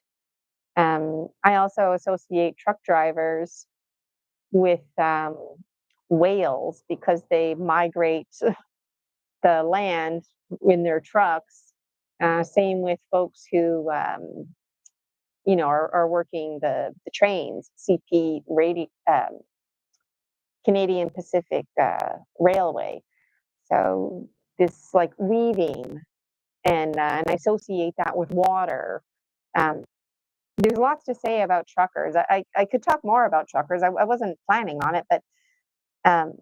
I also associate truck drivers with whales because they migrate the land in their trucks. Same with folks who, are working the trains, Canadian Pacific Railway. So this like weaving, and I associate that with water. Um, there's lots to say about truckers. I could talk more about truckers. I wasn't planning on it, but Um,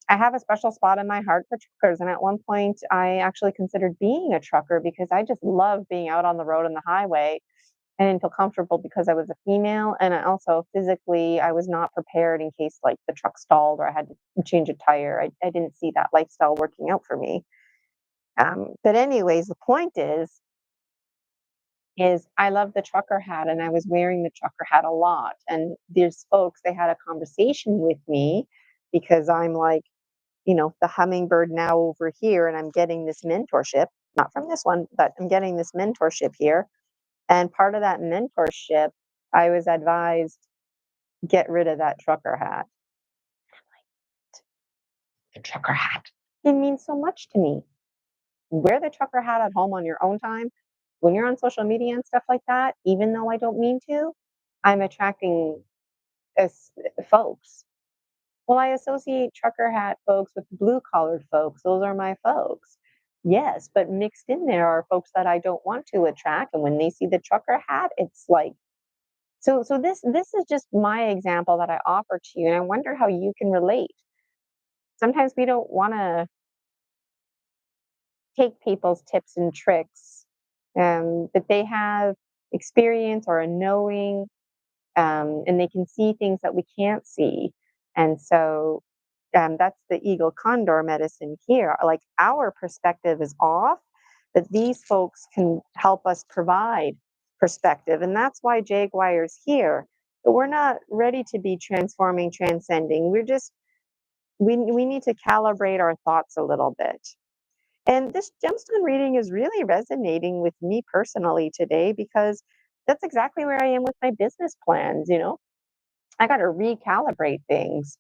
I have a special spot in my heart for truckers, and at one point, I actually considered being a trucker because I just love being out on the road and the highway. I didn't feel comfortable because I was a female, and I also physically I was not prepared in case like the truck stalled or I had to change a tire. I didn't see that lifestyle working out for me. But anyways, the point is I love the trucker hat, and I was wearing the trucker hat a lot. And these folks, they had a conversation with me because I'm like, the hummingbird now over here, and I'm getting this mentorship, not from this one, but I'm getting this mentorship here. And part of that mentorship, I was advised, get rid of that trucker hat. The trucker hat. It means so much to me. Wear the trucker hat at home on your own time. When you're on social media and stuff like that, even though I don't mean to, I'm attracting as folks. Well, I associate trucker hat folks with blue collared folks. Those are my folks. Yes, but mixed in there are folks that I don't want to attract. And when they see the trucker hat, it's like so this is just my example that I offer to you. And I wonder how you can relate. Sometimes we don't want to take people's tips and tricks, but they have experience or a knowing, and they can see things that we can't see. And so that's the eagle condor medicine here. Like our perspective is off, but these folks can help us provide perspective. And that's why Jaguar's here. But we're not ready to be transforming, transcending. We need to calibrate our thoughts a little bit. And this gemstone reading is really resonating with me personally today because that's exactly where I am with my business plans. I got to recalibrate things.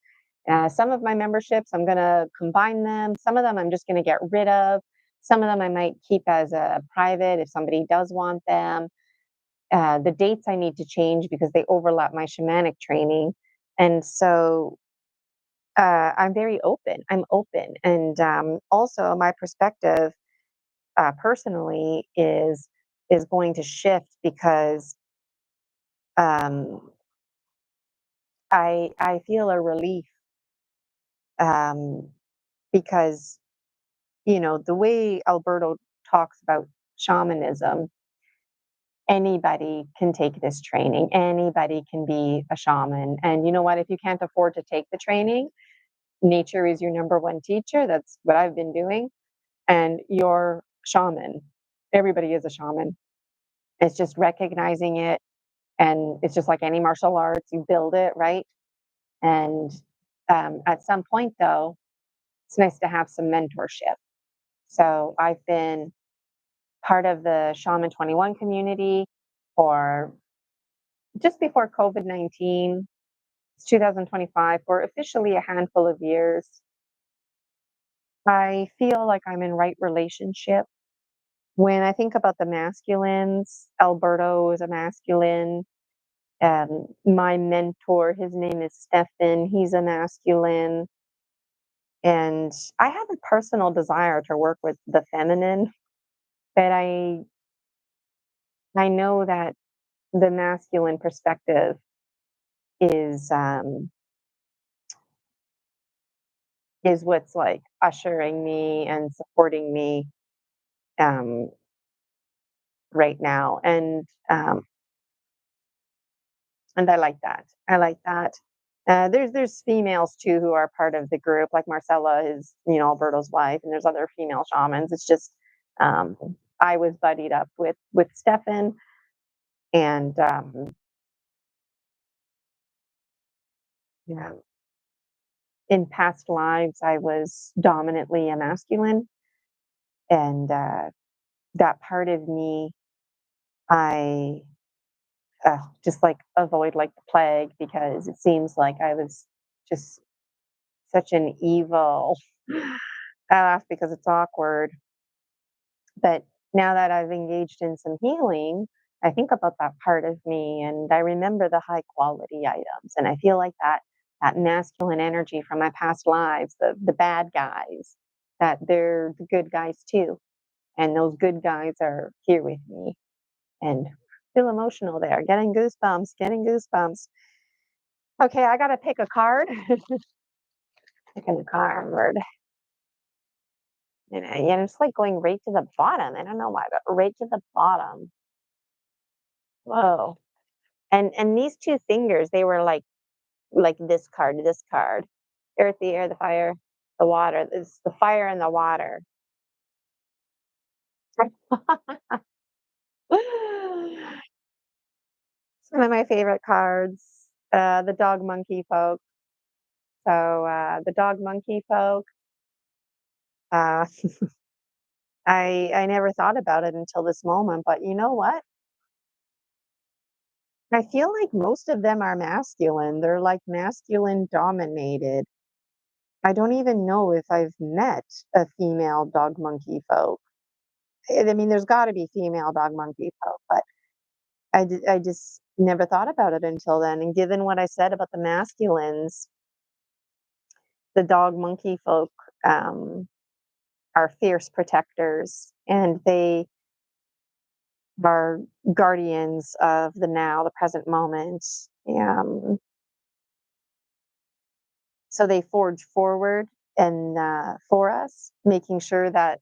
Some of my memberships, I'm going to combine them. Some of them I'm just going to get rid of. Some of them I might keep as a private if somebody does want them. The dates I need to change because they overlap my shamanic training. And so I'm very open. I'm open. And also my perspective personally is going to shift because um, I feel a relief um, because the way Alberto talks about shamanism, anybody can take this training. Anybody can be a shaman. And you know what? If you can't afford to take the training, nature is your number one teacher. That's what I've been doing. And your shaman. Everybody is a shaman. It's just recognizing it, and it's just like any martial arts, you build it, right? And at some point, though, it's nice to have some mentorship. So I've been part of the Shaman 21 community for just before COVID-19. It's 2025, for officially a handful of years. I feel like I'm in right relationship. When I think about the masculines, Alberto is a masculine. My mentor, his name is Stefan. He's a masculine. And I have a personal desire to work with the feminine, but I know that the masculine perspective is is what's like ushering me and supporting me um, right now, and I like that. I like that. There's females too who are part of the group, like Marcella is, Alberto's wife, and there's other female shamans. It's just um, I was buddied up with Stefan, and yeah, in past lives I was dominantly a masculine, and that part of me I just like avoid like the plague, because it seems like I was just such an evil. I laugh because it's awkward. But now that I've engaged in some healing, I think about that part of me, and I remember the high quality items. And I feel like that masculine energy from my past lives, the bad guys, that they're the good guys too. And those good guys are here with me. And feel emotional there, getting goosebumps, getting goosebumps. Okay, I gotta pick a card. Picking a card. And it's like going right to the bottom. I don't know why, but right to the bottom. Whoa. And these two fingers, they were like this card. Earth, the air, the fire, the water. It's the fire and the water. It's one of my favorite cards. The dog monkey folk. So the dog monkey folk. Uh, I never thought about it until this moment, but you know what? I feel like most of them are masculine. They're like masculine dominated. I don't even know if I've met a female dog monkey folk. I mean, there's got to be female dog monkey folk, but I just never thought about it until then. And given what I said about the masculines, the dog monkey folk um, are fierce protectors, and they are guardians of the now, the present moment. So they forge forward and for us, making sure that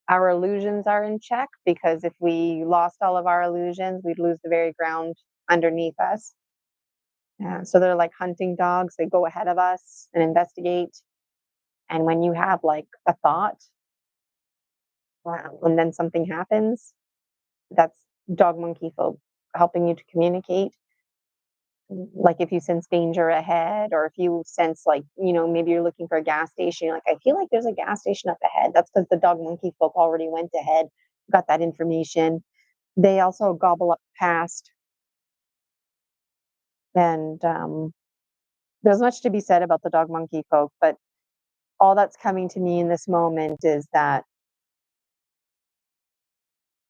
our illusions are in check, because if we lost all of our illusions, we'd lose the very ground underneath us. So they're like hunting dogs. They go ahead of us and investigate. And when you have like a thought, and then something happens, that's dog monkey folk helping you to communicate. Like if you sense danger ahead, or if you sense like, maybe you're looking for a gas station, you're like, I feel like there's a gas station up ahead. That's because the dog monkey folk already went ahead, got that information. They also gobble up past. And there's much to be said about the dog monkey folk, but all that's coming to me in this moment is that,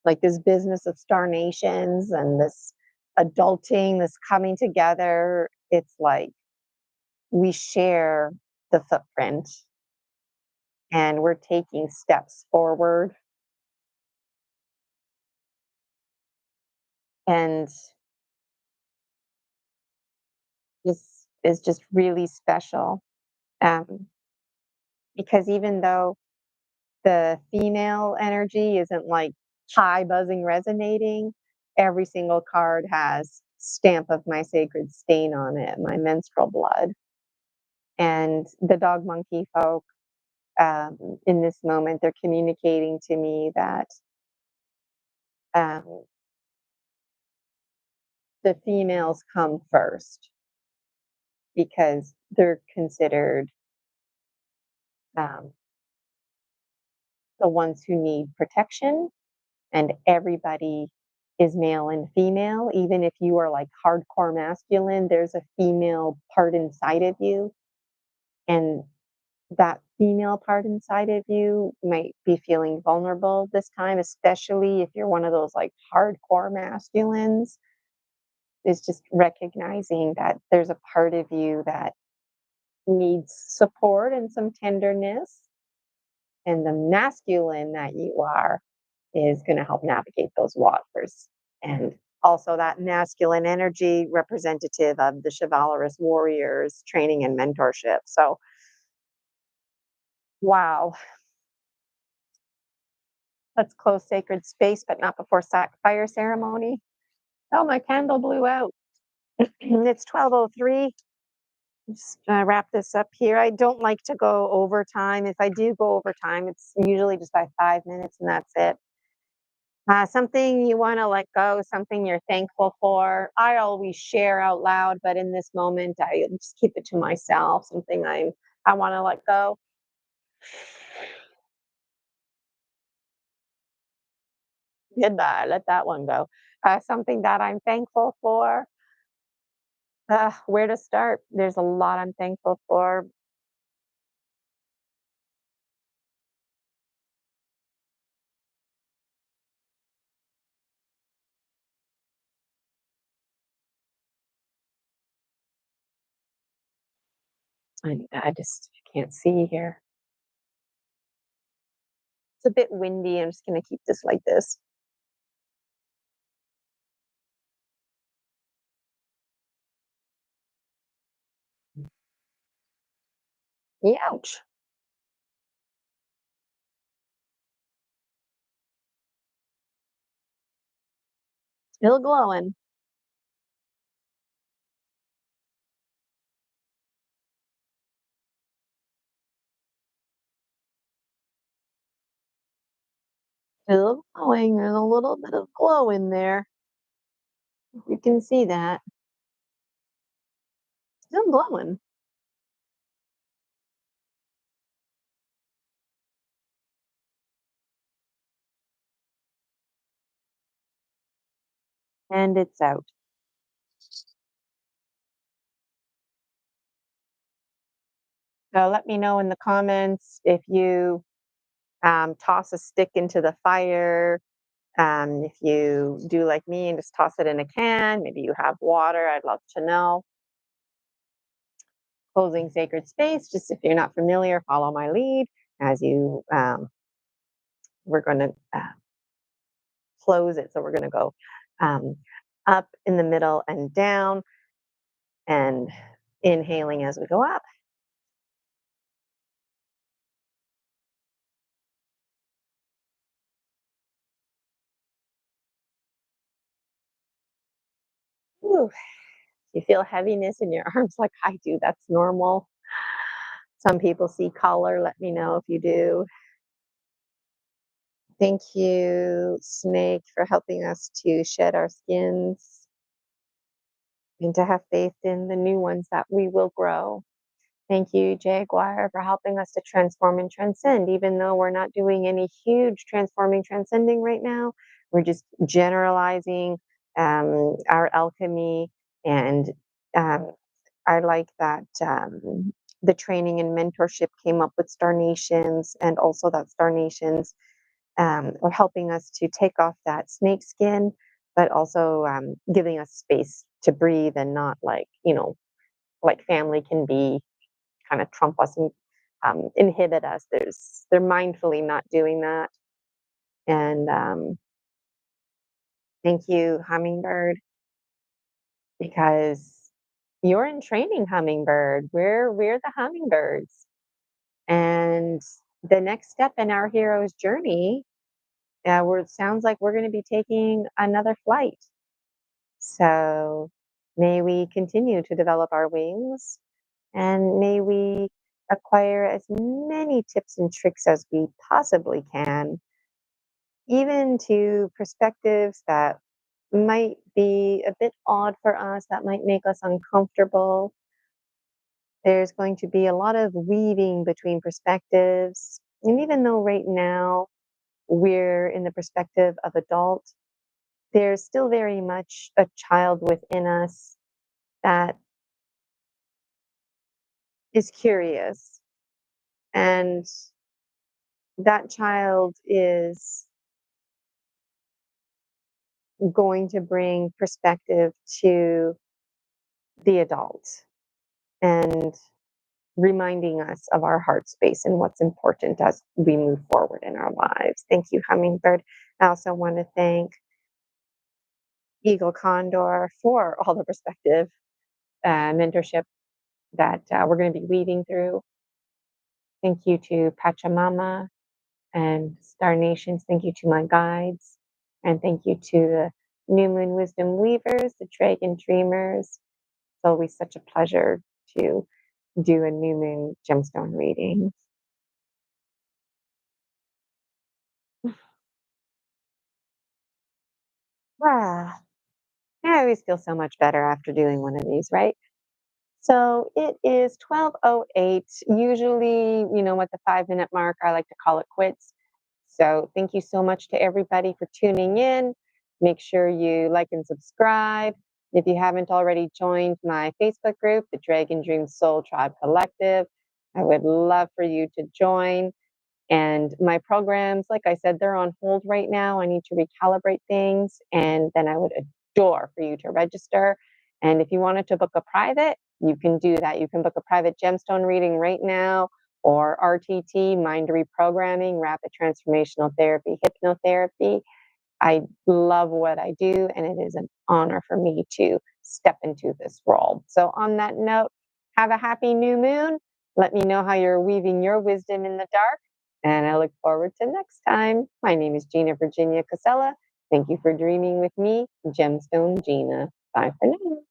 like, this business of star nations and this adulting, this coming together, it's like we share the footprint, and we're taking steps forward. And this is just really special, um, because even though the female energy isn't like high buzzing resonating, every single card has stamp of my sacred stain on it, my menstrual blood. And the dog monkey folk, in this moment, they're communicating to me that um, the females come first because they're considered um, the ones who need protection, and everybody is male and female. Even if you are like hardcore masculine, there's a female part inside of you, and that female part inside of you might be feeling vulnerable this time, especially if you're one of those like hardcore masculines. Is just recognizing that there's a part of you that needs support and some tenderness, and the masculine that you are is going to help navigate those waters. And also, that masculine energy representative of the chivalrous warriors training and mentorship. So, wow, let's close sacred space, but not before fire ceremony. Oh, my candle blew out. It's 12:03. Just wrap this up here. I don't like to go overtime. If I do go overtime, it's usually just by 5 minutes, and that's it. Something you want to let go, something you're thankful for. I always share out loud, but in this moment, I just keep it to myself. Something I want to let go. Goodbye. Let that one go. Something that I'm thankful for. Where to start? There's a lot I'm thankful for. I just can't see here. It's a bit windy. I'm just going to keep this like this. Ouch. Still glowing. Still glowing. There's a little bit of glow in there. You can see that. Still glowing. And it's out. So let me know in the comments if you toss a stick into the fire. If you do like me and just toss it in a can, maybe you have water. I'd love to know. Closing sacred space, just if you're not familiar, follow my lead as you, we're going to close it. So we're going to go um, up in the middle and down, and inhaling as we go up. Ooh, you feel heaviness in your arms like I do. That's normal. Some people see color. Let me know if you do. Thank you, Snake, for helping us to shed our skins and to have faith in the new ones that we will grow. Thank you, Jaguar, for helping us to transform and transcend. Even though we're not doing any huge transforming, transcending right now, we're just generalizing our alchemy. And um, I like that the training and mentorship came up with Star Nations, and also that Star Nations are helping us to take off that snake skin, but also giving us space to breathe and not like, like family can be kind of trump us and inhibit us. They're mindfully not doing that. And thank you, Hummingbird, because you're in training, Hummingbird. We're the hummingbirds, and the next step in our hero's journey, where it sounds like we're going to be taking another flight. So may we continue to develop our wings, and may we acquire as many tips and tricks as we possibly can, even to perspectives that might be a bit odd for us, that might make us uncomfortable. There's going to be a lot of weaving between perspectives. And even though right now we're in the perspective of adult, there's still very much a child within us that is curious. And that child is going to bring perspective to the adult and reminding us of our heart space and what's important as we move forward in our lives. Thank you, Hummingbird. I also want to thank Eagle Condor for all the perspective mentorship that we're going to be weaving through. Thank you to Pachamama and Star Nations. Thank you to my guides. And thank you to the New Moon Wisdom Weavers, the Dragon Dreamers. It's always such a pleasure to do a new moon gemstone reading. Ah, I always feel so much better after doing one of these, right? So it is 12:08. Usually, at the 5-minute mark, I like to call it quits. So thank you so much to everybody for tuning in. Make sure you like and subscribe. If you haven't already joined my Facebook group, the Dragon Dream Soul Tribe Collective, I would love for you to join. And my programs, like I said, they're on hold right now. I need to recalibrate things. And then I would adore for you to register. And if you wanted to book a private, you can do that. You can book a private gemstone reading right now, or RTT, mind reprogramming, rapid transformational therapy, hypnotherapy. I love what I do, and it is an honor for me to step into this role. So, on that note, have a happy new moon. Let me know how you're weaving your wisdom in the dark, and I look forward to next time. My name is Gina Virginia Casella. Thank you for dreaming with me, Gemstone Gina. Bye for now.